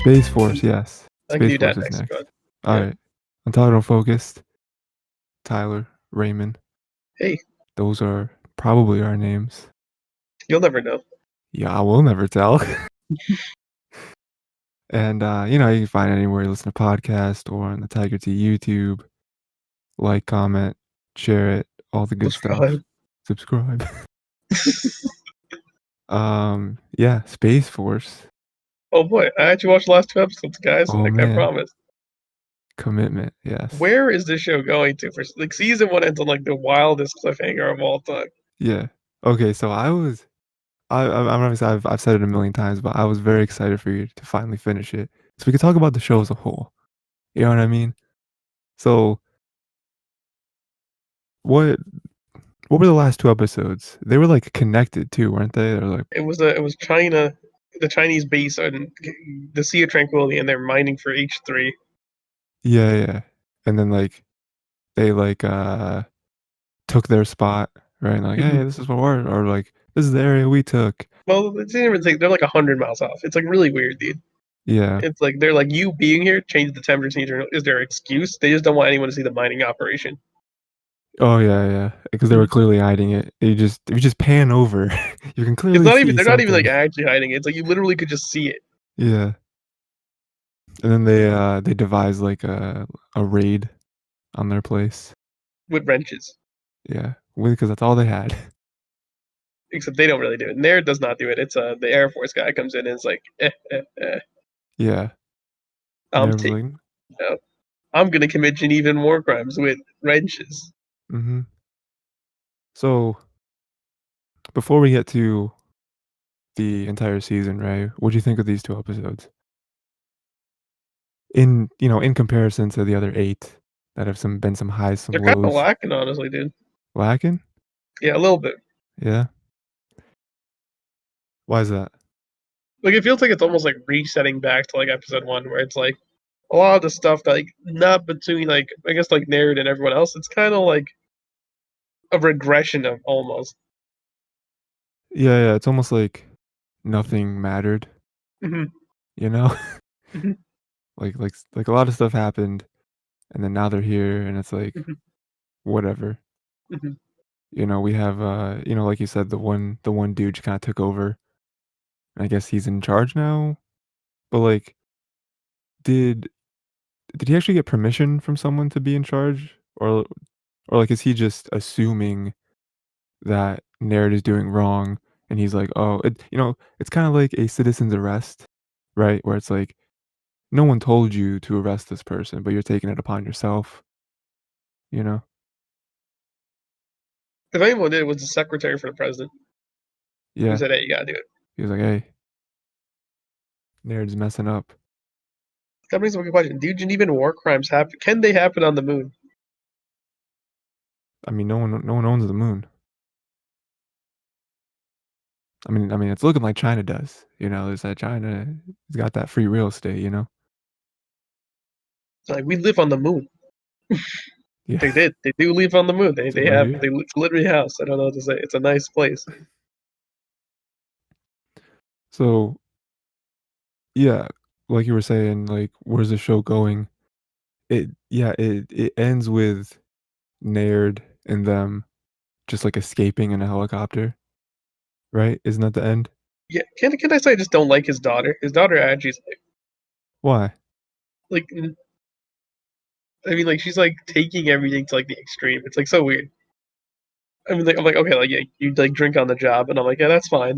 Space Force, yes. I can Space do Force that is next next. one. All Yeah. right. Untitled, unfocused. Tyler, Raymond. Hey, Those are probably our names. you'll never know. Yeah, I will never tell. And you can find it anywhere you listen to podcasts or on the Tiger T YouTube. Like, comment, share it, all the good stuff. Subscribe. Subscribe. Yeah, Space Force. Oh boy, I actually watched the last 2 episodes, guys. Oh Like I man, promise. commitment. Yes. Where is this show going to? For like season one ends on like the wildest cliffhanger of all time. Yeah. Okay, so I'm obviously I've said it a million times, but I was very excited for you to finally finish it, so we could talk about the show as a whole. You know what I mean? So what what were the last two episodes? They were like connected too, weren't they? They're like It was China, the Chinese base on the Sea of Tranquility, and they're mining for H3. yeah, yeah, and then like they took their spot, right? And like, hey, this is what we're or like this is the area we took. Well, they didn't even think they're like 100 miles off. It's like really weird, dude. Yeah. It's like they're like you being here changed the temperature. Is their excuse? They just don't want anyone to see the mining operation. Oh yeah, yeah. Because they were clearly hiding it. If you just pan over, you can It's clearly not even see they're not even like something. actually hiding it. It's like you literally could just see it Yeah. And then they devised like a raid on their place. with wrenches. Yeah, because that's all they had. Except they don't really do it. Nair does not do it. It's the Air Force guy comes in and is like, Yeah, and I'm there was taking like, it out. I'm gonna commit even more crimes with wrenches. mm-hmm. So before we get to the entire season, right? What do you think of these two episodes? In comparison to the other eight that have been some highs, some They're kind of lows. lacking, honestly, dude. Lacking? Yeah, a little bit. Yeah. Why is that? Like it feels like it's almost like resetting back to like episode one, where it's like a lot of the stuff that like not between like I guess like Nair and everyone else. It's kind of like a regression of almost. Yeah, yeah. It's almost like nothing mattered. Hmm. You know, Hmm. like a lot of stuff happened, and then now they're here, and it's like Hmm. whatever. Hmm. We have like you said, the one dude kind of took over. And I guess he's in charge now. But like, did did he actually get permission from someone to be in charge, or like is he just assuming that Nerd is doing wrong, and he's like, oh, it's kind of like a citizen's arrest, right? Where it's like no one told you to arrest this person, but you're taking it upon yourself. You know? If anyone did, it was the secretary for the president who Yeah. said, "Hey, you gotta do it." He was like, hey, Nerd's messing up. That brings up a good question: do Genevan war crimes happen? Can they happen on the moon? I mean, no one owns the moon. I mean, it's looking like China does. There's that China has got that free real estate. It's like we live on the moon. Yeah, They did. They do live on the moon. They it's like they right have here. they literally house. I don't know what to say. It's a nice place. So yeah, like you were saying, like where's the show going? It ends with Naird and them just like escaping in a helicopter, right? Isn't that the end? Yeah, can I say I just don't like his daughter? His daughter actually is Why? like I mean like she's like taking everything to like the extreme. It's like so weird. I mean like I'm like okay like yeah you like drink on the job and I'm like yeah that's fine.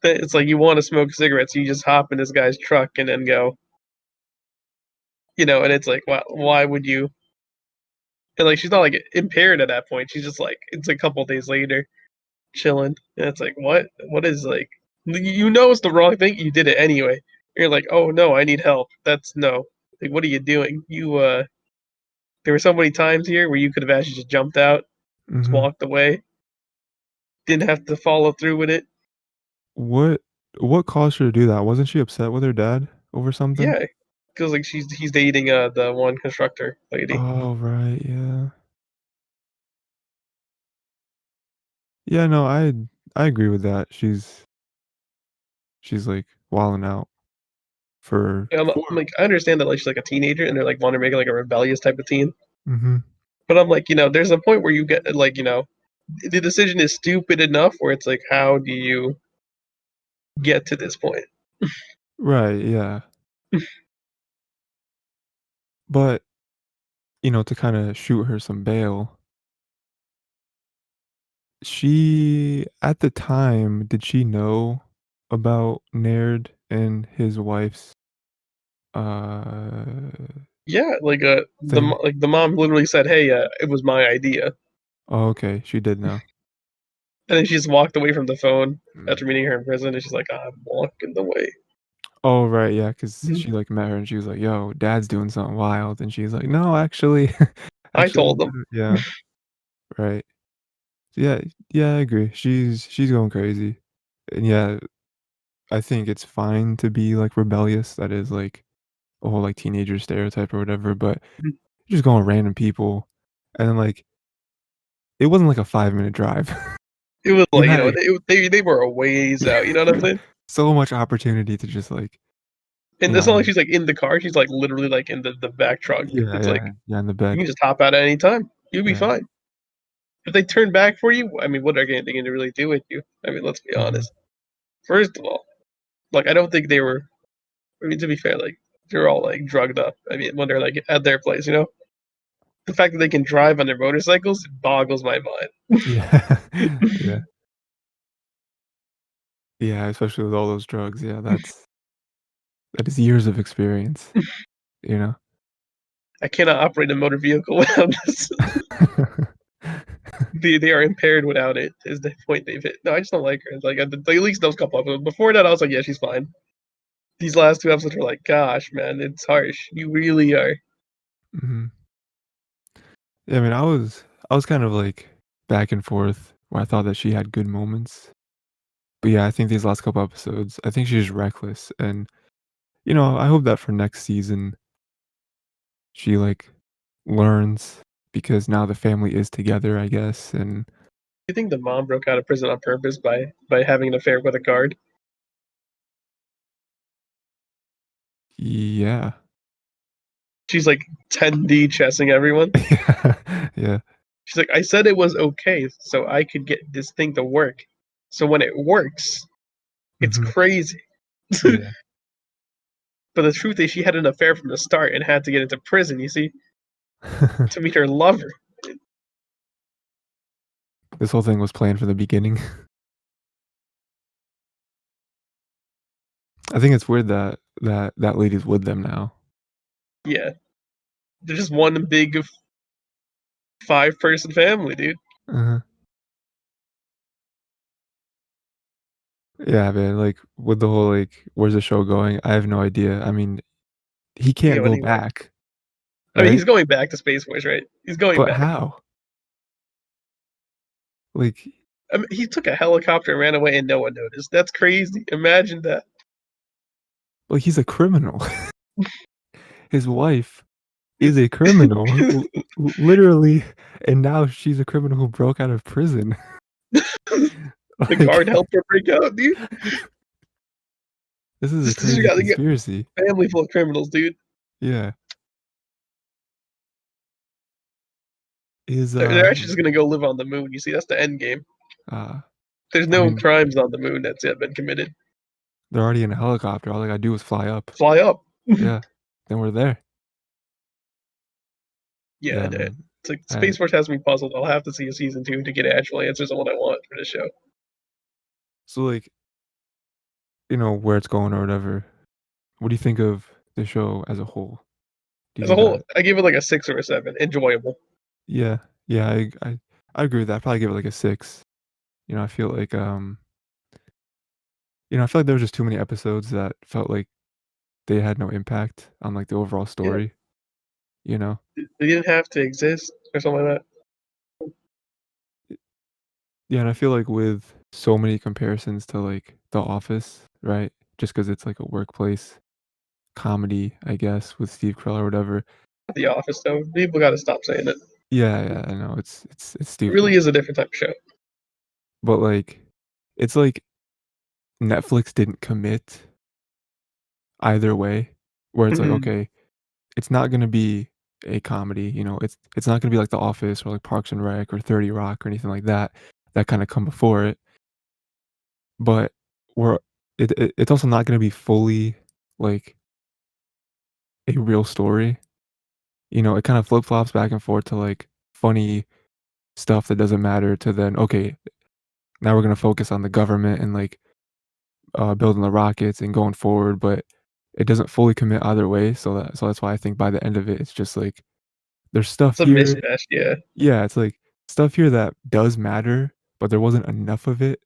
It's like you want to smoke cigarettes, you just hop in this guy's truck and then go, and it's like why would you? And like she's not like impaired at that point. She's just like it's a couple days later chilling and it's like what is like you know it's the wrong thing. You did it anyway. You're like oh no I need help. That's no like what are you doing? There were so many times here where you could have actually just jumped out, just Hmm. walked away, didn't have to follow through with it. What what caused her to do that? Wasn't she upset with her dad over something? Yeah, because like he's dating the one constructor lady. Oh right, yeah. Yeah, no, I agree with that. She's like wilding out for I'm 4. like, I understand that like she's like a teenager and they're like want to make it like a rebellious type of teen, Mhm. but I'm like, there's a point where you get like, the decision is stupid enough where it's like, how do you get to this point? Right, yeah. But, to kinda shoot her some bail, she at the time, did she know about Naird and his wife's, uh, Yeah, like thing? the mom literally said, "Hey, it was my idea," Oh, okay, she did know. and then she just walked away from the phone Mm. after meeting her in prison, and she's like, "I'm walking away." Oh, right, yeah, 'cause Mhm. she, like, met her and she was like, "Yo, dad's doing something wild," and she's like, "No, actually I actually, told them. yeah, right." Yeah, yeah, I agree. She's going crazy. And yeah, I think it's fine to be, like, rebellious. That is, like, a whole, like, teenager stereotype or whatever, but you're just going random people, and then, like, it wasn't like a 5-minute drive. It was You like had they were a ways out. You know what you I'm had saying? so much opportunity to just, like, And it's I not like mean she's like in the car. She's like literally like in the back trunk. yeah, It's like yeah, yeah, in the you bed. can just hop out at any time. You'll be Yeah. fine. If they turn back for you, I mean, what are they going to really do with you? I mean, let's be Mhm. honest. First of all, like I don't think they were. I mean, to be fair, like they're all like drugged up. I mean, when they're like at their place. The fact that they can drive on their motorcycles boggles my mind. Yeah. Yeah. Yeah, especially with all those drugs. Yeah, that is years of experience, you know? I cannot operate a motor vehicle without this. They are impaired without it. Is the point they've hit? No, I just don't like her. Like at least those couple episodes. Before that, I was like, yeah, she's fine. These last two episodes were like, gosh, man, it's harsh. You really are. Mhm. Yeah, I mean, I was kind of, like, back and forth where I thought that she had good moments. But, yeah, I think these last couple episodes, I think she's reckless, and, I hope that for next season, she, like, learns because now the family is together, I guess, and You think the mom broke out of prison on purpose by having an affair with a guard? yeah. She's like 10D chessing everyone. Yeah. She's like, I said it was okay, so I could get this thing to work. So when it works, it's Mhm. crazy. Yeah. But the truth is, she had an affair from the start and had to get into prison. You see, to meet her lover. This whole thing was planned from the beginning. I think it's weird that that lady's with them now. Yeah, they're just one big 5-person family, dude. Uh-huh. Yeah, man, like, with the whole, like, "Where's the show going?" I have no idea. I mean, he Yeah, can't what go do you want? back, I mean, he's right? going back to Space Force, right? He's going But back. how? Like I mean, he took a helicopter and ran away, and no one noticed. That's crazy. Imagine that. he's a criminal. His wife is a criminal, literally, and now she's a criminal who broke out of prison. The Like, guard helped her break out, dude. this is a You crazy got a conspiracy. family full of criminals, dude. Yeah. Is, They're actually just gonna go live on the moon. You see, that's the end game. uh, There's I no mean, crimes on the moon that's yet been committed. they're already in a helicopter, all they gotta do is fly up. Fly up. Yeah, then we're there. Yeah, Yeah, man. it's like I Space Force has me puzzled. I'll have to see a season 2 to get actual answers on what I want for the show. so, like, where it's going or whatever, what do you think of the show as a whole? Do you As a think whole, that I give it like a 6 or a 7. Enjoyable. yeah, yeah, I agree with that. I'd probably give it, like, a 6. I feel like, I feel like there was just too many episodes that felt like they had no impact on, like, the overall Yeah, story, you know? they didn't have to exist or something like that. Yeah, and I feel like with so many comparisons to, like, The Office, right? Just because it's, like, a workplace comedy, I guess, with Steve Carell or whatever. The Office, though, people got to stop saying it. Yeah, yeah, I know, it's It stupid. really is a different type of show. But, like, it's like Netflix didn't commit either way, where it's like, Mhm. okay, it's not gonna be a comedy, you know, it's not gonna be like The Office or like Parks and Rec or 30 Rock or anything like that, that kinda come before it, but we're it's also not gonna be fully, like, a real story, you know, it kinda flip-flops back and forth to, like, funny stuff that doesn't matter to then, "Okay, now we're gonna focus on the government and, like, building the rockets and going forward," but it doesn't fully commit either way, so that's why I think by the end of it, it's just like, there's stuff It's a here. mismatch, yeah. Yeah, it's like stuff here that does matter, but there wasn't enough of it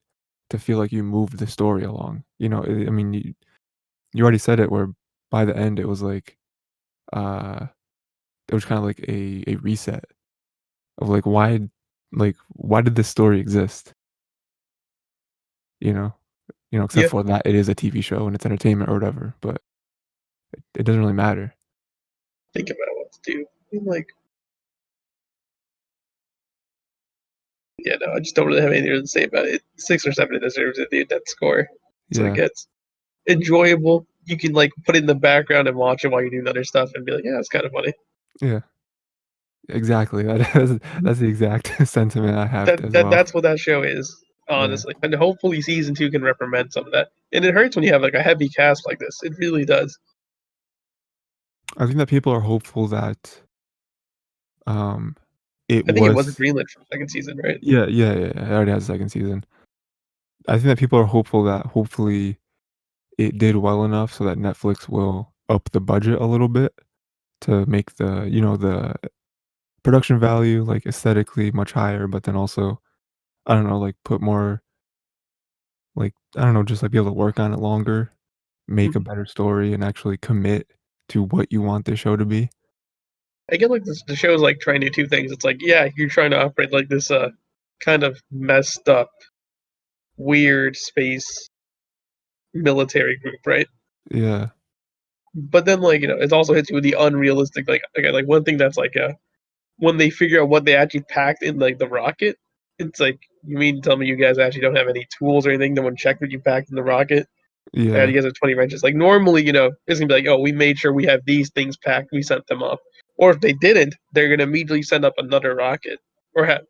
to feel like you moved the story along. You know, I mean, you already said it where by the end it was like, uh, it was kinda like a reset of like, why did this story exist? You know? You know, except Yeah, for that it is a TV show and it's entertainment or whatever, but it doesn't really matter. think about what to do. I mean, like, yeah, no, I just don't really have anything to say about it. 6 or 7 it deserves it, dude, that score. So it Yeah, gets enjoyable. You can, like, put it in the background and watch it while you're doing other stuff and be like, "Yeah, it's kinda funny." yeah, exactly. That's the exact sentiment I have as well. That's what that show is, Yeah. honestly, and hopefully season 2 can reprimand some of that, and it hurts when you have, like, a heavy cast like this, it really does. I think that people are hopeful that, um, it I think it was was. greenlit for 2nd season, right? Yeah, yeah, yeah, yeah, it already has a 2nd season. I think that people are hopeful that hopefully it did well enough so that Netflix will up the budget a little bit to make the, you know, the production value, like, aesthetically much higher, but then also, I don't know, like, put more, like, I don't know, just, like, be able to work on it longer, make a Mhm. better story, and actually commit to what you want the show to be. I get, like, this the show's, like, trying to do 2 things, it's like, yeah, you're trying to operate like this, kind of messed up, weird space military group, right? Yeah, But then, like, it also hits you with the unrealistic, like, again, like, one thing that's, like, when they figure out what they actually packed in, like, the rocket, it's like, "You mean to tell me you guys actually don't have any tools or anything? No one checked what you packed in the rocket? yeah, You guys have 20 wrenches." Like, normally, it's gonna be like, "Oh, we made sure we have these things packed, we sent them up." Or if they didn't, they're gonna immediately send up another rocket or have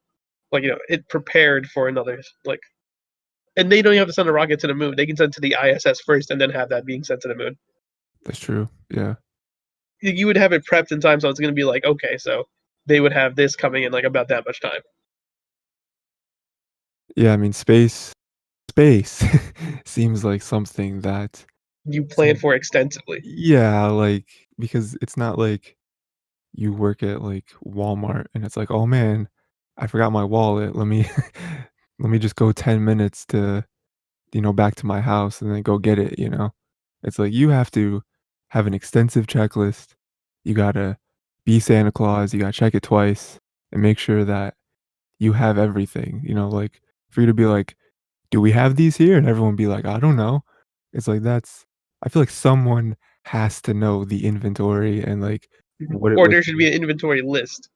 like, it prepared for another, like and they don't even have to send a rocket to the moon, they can send it to the ISS first and then have that being sent to the moon. that's true, yeah. You would have it prepped in time, so it's gonna be like, okay, so they would have this coming in, like, about that much time. Yeah, I mean, space seems like something that You it's plan like, for extensively. yeah, like, because it's not like you work at, like, Walmart and it's like, "Oh, man, I forgot my wallet. Let me let me just go 10 minutes to, you know, back to my house and then go get it," you know? It's like you have to have an extensive checklist. You gotta be Santa Claus, you gotta check it twice and make sure that you have everything, you know, like, for you to be like, "Do we have these here?" And everyone be like, "I don't know." It's like that's I feel like someone has to know the inventory and, like, Mhm. what it Or was. there should be an inventory list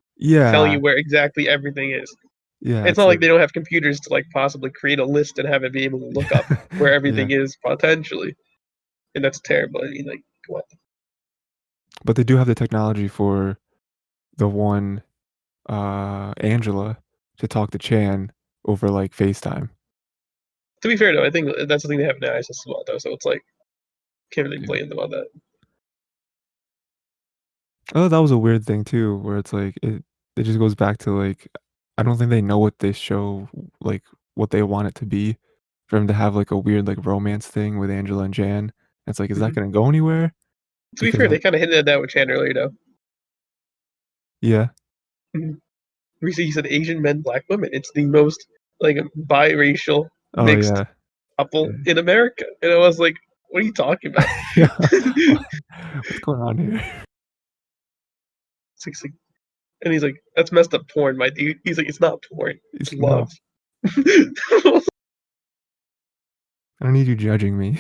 telling Yeah, you where exactly everything is. yeah, It's it's not like like they don't have computers to, like, possibly create a list and have it be able to look up where yeah, everything is potentially, and that's terrible. I mean, like, what? but they do have the technology for the one, Angela to talk to Chan over, like, FaceTime. To be fair though, I think that's the thing they have in ISS as well though, so it's like, can't really Yeah. blame them on that. Oh, that was a weird thing too, where it's like it just goes back to, like, I don't think they know what this show, like, what they want it to be, for him to have, like, a weird, like, romance thing with Angela and Jan. It's like, is that Mhm. gonna go anywhere? To be Because, fair, they like, kinda hinted at that with Chan earlier though. yeah. Mhm. He said Asian men, black women. It's the most, like, biracial Oh, mixed yeah. Yeah. couple in America, and I was like, "What are you talking about?" Yeah. What's going on here? It's like and he's like, "That's messed up porn, my dude." He's like, "It's not porn, it's It's love." no, I don't need you judging me.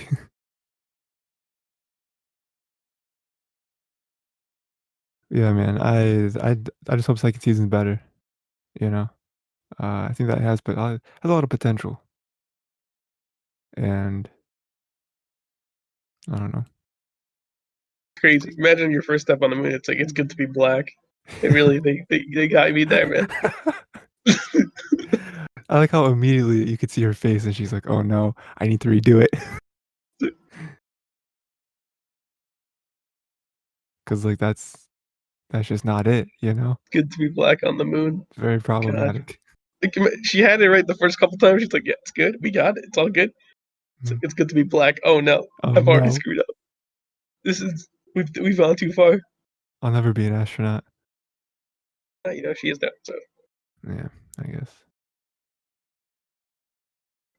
Yeah, man. I just hope second season's better, you know? I think that has a lot of potential, and I don't know. crazy. Imagine your first step on the moon. It's like it's good to be black. They got me there, man. I like how immediately you could see her face and she's like, "Oh no, I need to redo it." 'Cause, like, that's just not it, you know? Good to be black on the moon. It's very God, problematic. like, she had it right the first couple times. She's like, "Yeah, it's good. We got it. It's all good. Mhm. It's good to be black." Oh no, Oh I've already no, screwed up. This is we've gone too far. I'll never be an astronaut. She is that. So Yeah, I guess.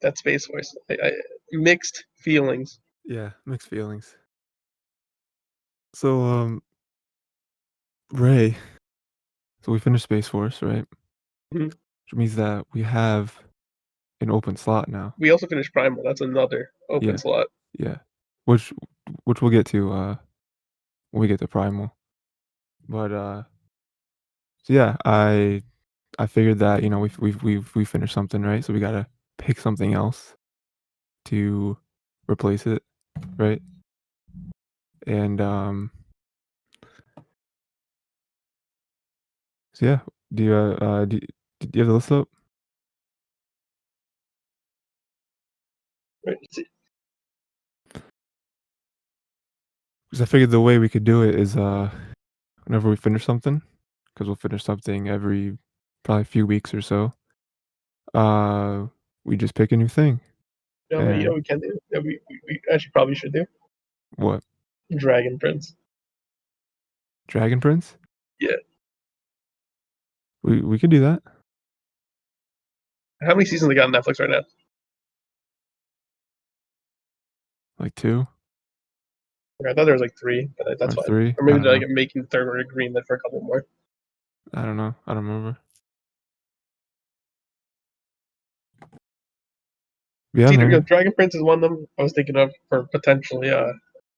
that Space Force. Mixed feelings. Yeah, mixed feelings. So, Ray, so we finished Space Force, right? Mhm. Which means that we have an open slot now. We also finished Primal. That's another open Yeah, slot. yeah. Which which we'll get to, when we get to Primal. But, so yeah, I figured that, we finished something, right? So we gotta pick something else to replace it, right? And, so yeah, do you have the list up? Right? 'Cause I figured the way we could do it is, whenever we finish something, because 'cause we'll finish something every probably few weeks or so, uh, we just pick a new thing. You know And we can do. That we actually probably should do what? Dragon Prince. Dragon Prince? Yeah. We could do that. How many seasons they got on Netflix right now? Like 2 Okay, I thought there was like three, but that's or fine. 3? Or I maybe don't they're know. like making the third one greenlit for a couple more. I don't know. I don't remember. Yeah, It's either man. Dragon Prince is one of them I was thinking of for potentially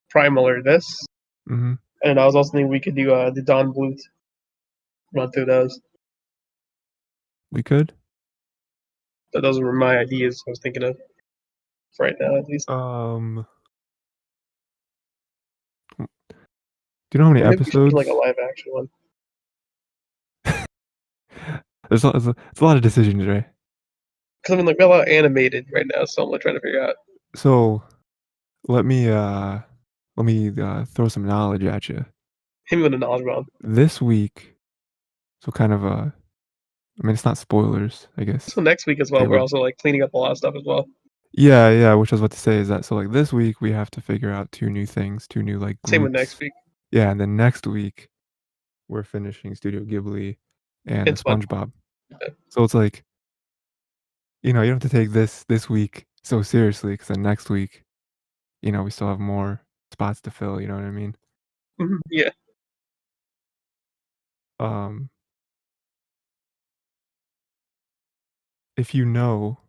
Primal or this, Mhm. and I was also thinking we could do the Dawn Bluth run through those. We could. So those were my ideas I was thinking of for right now at least. Um, do you know how many Or maybe we should do like a episodes? live action one. It's a lot of decisions, right? Because I mean, like we have a lot of animated right now, so I'm like trying to figure out So, let me, uh throw some knowledge at you. him with a knowledge bomb. This week, so kind of, I mean, it's not spoilers, I guess So next week as they well, we're would. also like cleaning up a lot of stuff as well. Yeah, yeah, which I was about to say is that so, like, this week, we have to figure out 2 new things, 2 new, like, Same with next groups. week Yeah, and then next week, we're finishing Studio Ghibli and the and SpongeBob. SpongeBob. So it's like, you don't have to take this week so seriously, because then next week, we still have more spots to fill, you know what I mean? Yeah. Um, if you know,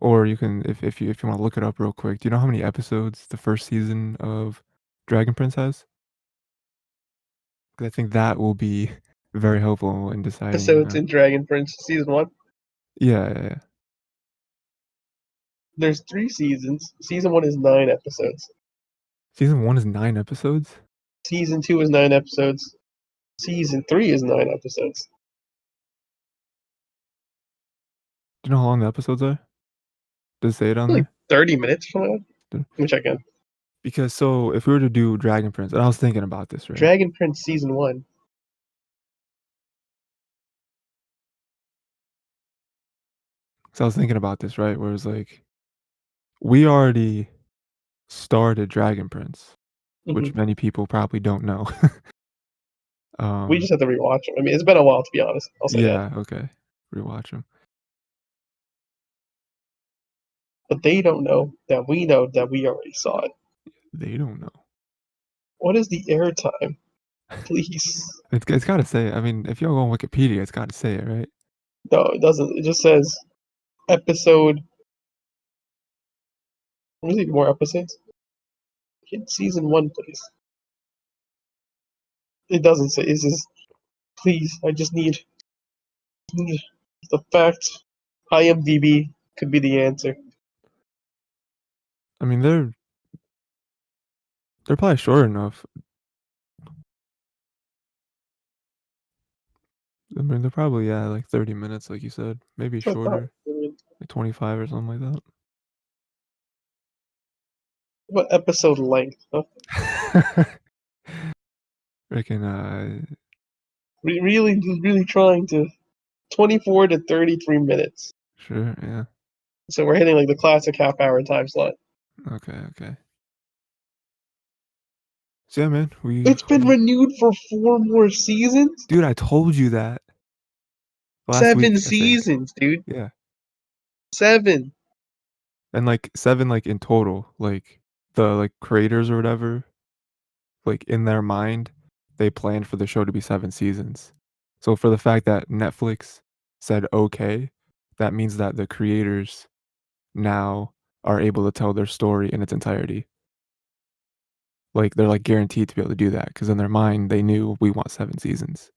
or you can if you wanna look it up real quick, do you know how many episodes the first season of Dragon Prince has? 'Cause I think that will be very helpful in deciding, Episodes in Dragon Prince season one. Yeah, yeah, yeah. There's 3 seasons. Season one is 9 episodes. Season 1 is 9 episodes? Season two is 9 episodes. Season three is 9 episodes. Do you know how long the episodes are? Does it say it on Like there? 30 minutes from now. D Let me check in. Because so if we were to do Dragon Prince, and I was thinking about this, right? Dragon Prince season one. So I was thinking about this, right? Where it was like, we already started Dragon Prince, Hmm. which many people probably don't know. We Um, just have to rewatch them. I mean, it's been a while to be honest. I'll say that. yeah, okay. Rewatch them. But they don't know that we already saw it. They don't know. What is the airtime? Please. It's gotta say it. I mean, if y'all go on Wikipedia, it's gotta say it, right? No, it doesn't. It just says episode. There's even more episodes. Hit season one, please. It doesn't say. It says, please. I just need the facts. IMDb could be the answer. I mean, they're probably short enough. I mean, they're probably, yeah, like 30 minutes, like you said, maybe That's what I thought. shorter, I mean, like 25 or something like what episode length? Huh? that. Freaking, Really, really trying to 24 to 33 minutes. sure, yeah. So we're hitting like the classic half hour time slot. Okay, okay. So yeah, man, It's been renewed for 4 more seasons. dude, I told you that last Seven week, I think. seasons, dude. Yeah. 7. And like 7 like in total, like the like creators or whatever, like in their mind, they planned for the show to be 7 seasons. So for the fact that Netflix said okay, that means that the creators now are able to tell their story in its entirety. Like they're like guaranteed to be able to do that because in their mind they knew we want 7 seasons.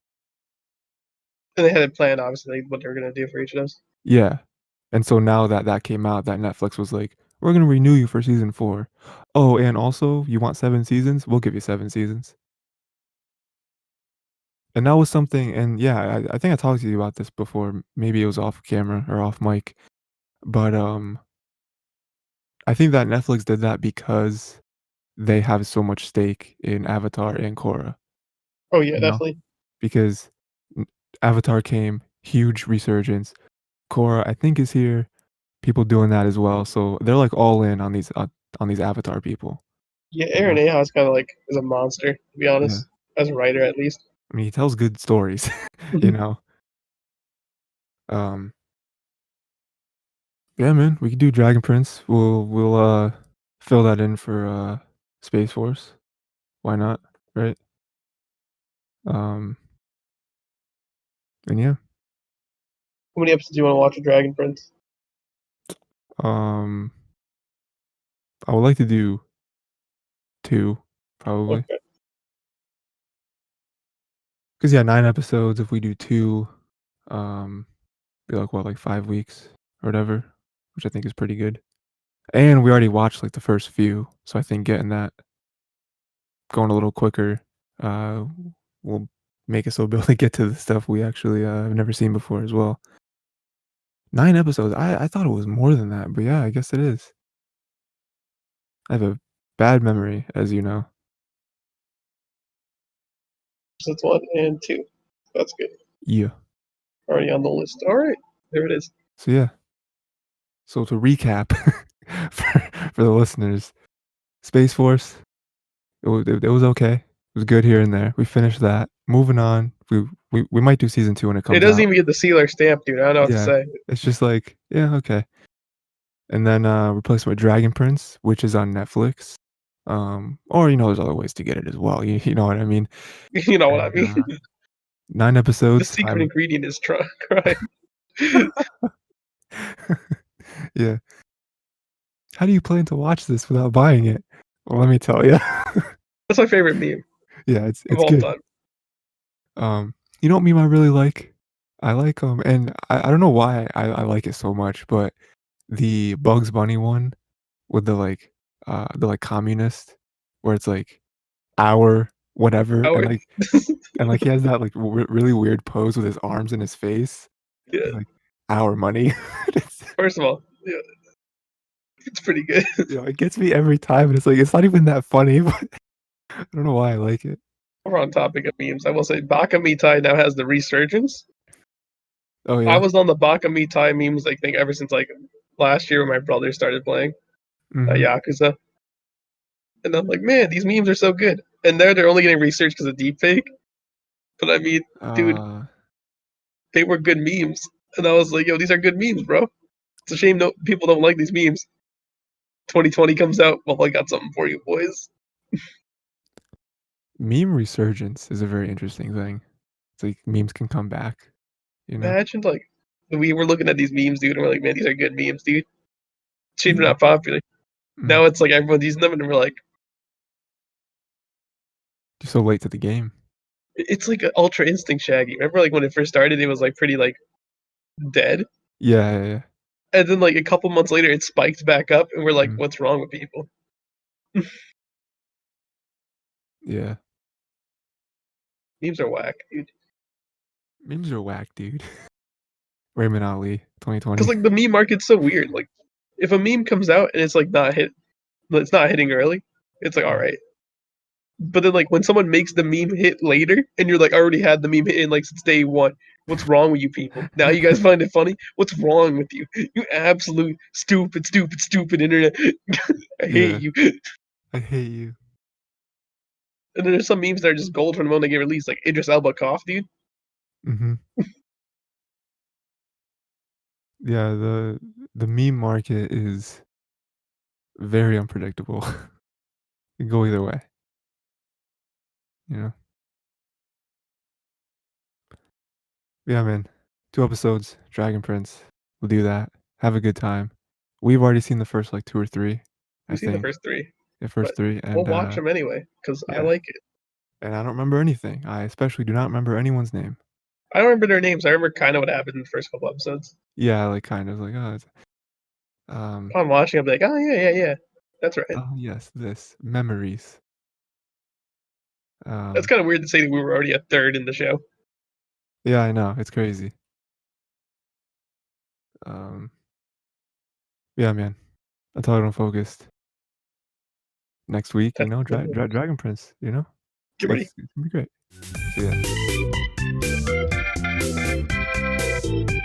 And they had it planned, obviously, what they were gonna do for each of those. Yeah. And so now that that came out, that Netflix was like, "We're gonna renew you for season 4. Oh, and also, you want 7 seasons? We'll give you 7 seasons." And that was something and yeah, I think I talked to you about this before, maybe it was off camera or off mic, but, I think that Netflix did that because they have so much stake in Avatar and Korra, Oh yeah, you know? definitely. Because n Avatar came, huge resurgence. Korra, I think, is here, people doing that as well, so they're, like, all in on these Avatar people, Yeah, you Aaron know? Aha's kind of like is a monster, to be Yeah. honest, as a writer at least. I mean, he tells good stories, you know? Um, yeah, man, we could do Dragon Prince. We'll fill that in for, Space Force. Why not, right? Um, and yeah, How many episodes do you want to watch of Dragon Prince? um, I would like to do 2, probably. Okay. 'Cause, yeah, 9 episodes, if we do 2, um, be like, what, like 5 weeks or whatever, which I think is pretty good. And we already watched, like, the first few, so I think getting that going a little quicker, uh, will make us able to get to the stuff we actually, have never seen before as well. 9 episodes, I thought it was more than that, but yeah, I guess it is. I have a bad memory, as you know. So that's 1 and 2. That's good. Yeah. Already on the list. All right, there it is. So, yeah. So to recap for the listeners, Space Force, it was okay. It was good here and there. We finished that. Moving on. We might do season 2 when it It comes doesn't out. even get the sealer stamp, dude. I don't know what to Yeah. say. It's just like, yeah, okay. And then, replace it with Dragon Prince, which is on Netflix. Or, there's other ways to get it as well. You know what I mean? You know what I And, mean? 9 The episodes. secret I'm ingredient is crime. yeah. How do you plan to watch this without buying it? Well, let me tell you. That's my favorite meme Yeah, of it's all good. time. You know what meme I really like? I like, and I don't know why I like it so much, but the Bugs Bunny one with the, like, communist, where it's, like, "our whatever," Howard. and, like, he has that, like, really weird pose with his arms in his face. Yeah. He's like, "Our money." It's First of all, yeah, it's pretty good. it gets me every time, and it's like, it's not even that funny, but I don't know why I like it. We're on topic of memes. I will say Baka Mitai now has the resurgence. Oh, I yeah? was on the Baka Mitai memes, I think, ever since like last year when my brother started playing Mhm. Yakuza. And I'm like, man, these memes are so good. And they're only getting researched because of deepfake. But I mean, dude, Uh, they were good memes. And I was like, yo, these are good memes, bro. It's a shame no people don't like these memes. 2020 comes out. Well, I got something for you, boys. Meme resurgence is a very interesting thing. It's like memes can come back, you know? Imagine like we were looking at these memes, dude, and we're like, man, these are good memes, dude. Shame they're Yeah. not popular. Mm. Now it's like everyone's using them, and we're like, You're so late to the game. it's like an Ultra Instinct Shaggy. Remember, like when it first started, it was like pretty like dead, Yeah, yeah, yeah. and then like a couple months later, it spiked back up, and we're like, Mhm. what's wrong with people? Yeah. Memes are whack, dude. Memes are whack, dude. Raymond Ali, Because 2020. like the meme market's so weird. Like if a meme comes out and it's like it's not hitting early, it's like all Mm. right. But then like when someone makes the meme hit later, and you're like, I already had the meme hit in like since day one. What's wrong with you people? Now you guys find it funny? What's wrong with you? You absolute stupid, stupid, stupid internet. I hate Yeah, you. I hate you. And then there's some memes that are just gold from the moment they get released, like Idris Elba cough, dude. Mhm. Yeah, the meme market is very unpredictable. It can go either way, you know? Yeah, man. 2 episodes, Dragon Prince. We'll do that. Have a good time. We've already seen the first, like, 2 or 3, I We've seen the think. first three, The but first 3, we'll and, watch them anyway because I yeah, like it. and I don't remember anything. I especially do not remember anyone's name. I don't remember their names. I remember kind of what happened in the first couple episodes. Yeah, like, kind of like, "Oh, it's" um, Upon watching, I'm like, oh yeah, yeah, yeah, that's right. "Oh, yes, this. Memories." That's Um, kind of weird to say that we were already a third in the show. yeah, I know, it's crazy. Um, yeah, man. Untitled, unfocused. Next week, That's Dragon Prince, you know? get ready. It's gonna be great. See ya.